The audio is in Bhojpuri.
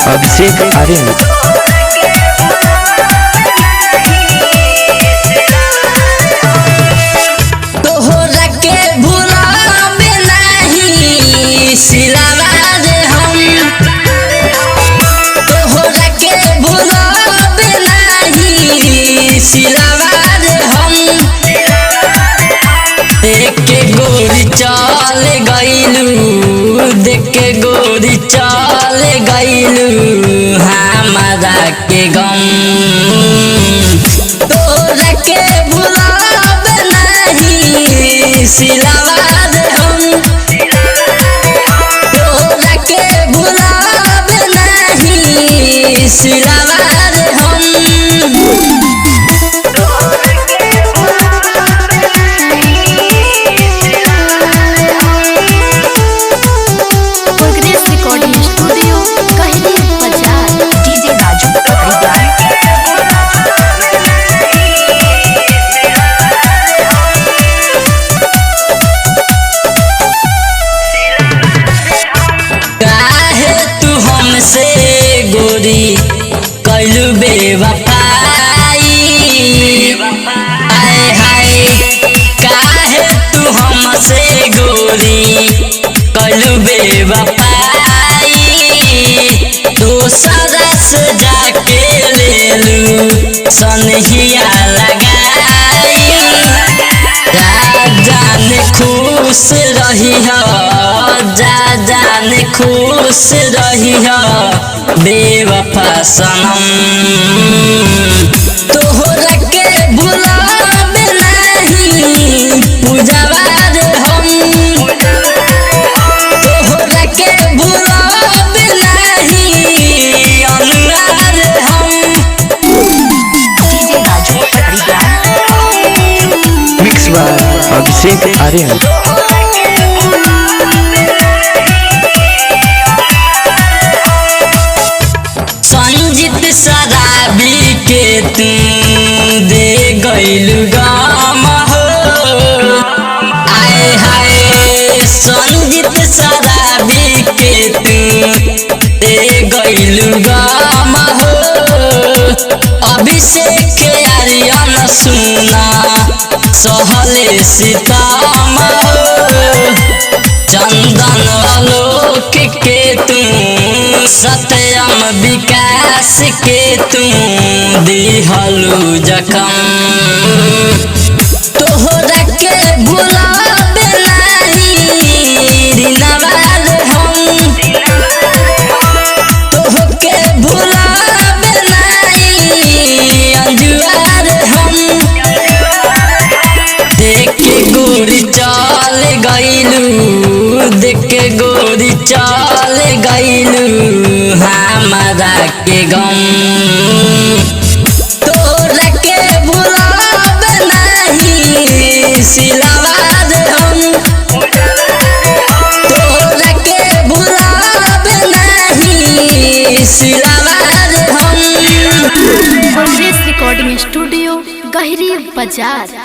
अभिषेक आर्यन। तोहरा के भुलावे नहीं सिलावा रे हम, तोहरा के भुलावे नहीं सिलावा रे हम। देख के गोरी चल गइलू, देख के गोरी चल गइलू हमारा के गम। तोहरा के भुलावे नहीं सिलावा रे हम, तोहरा के भुलावे नहीं सिलावा रे हम। प्रोग्रेस रिकॉर्डिंग स्टूडियो कहली बाजार। डीजे राजू काहे तू हमसे गोरी कैलू बेवफाई, आए हाय काहे तू हमसे गोरी कैलू बेवफाई। दूसरा से जाके ले लू सनहिया लगाई। जाने खुश रही हो, जाने खुश रही हो बेवफा सनम। तोहरा के भुलावे नहीं पूजावा रे हम, तोहरा के भुलावे नहीं अनुराग रे हम। DJ Raju mix by Abhishek Aryan. Sanjeet शराबी के तू दे गइलू गम हो, आए हाय संजीत शराबी के तू दे गइलू गम हो। अभिषेक आर्यन सुना सहले सीताम हो। चंदन आलोक के तू सत्यम विकास के तू दिहलू जखम। तोहरा के भुलावे नहीं रिनवा रे हम, तोहके भुलावे नहीं अंजुआ रे हम। देख के गोरी चल गइलू, देख के गोरी चल गइलू हमारा के गम। तोहरा के भुलावे नहीं सिलावा रे हम, तोहरा के भुलावे नहीं सिलावा रे हम। प्रोग्रेस रिकॉर्डिंग स्टूडियो गहरी बाजार।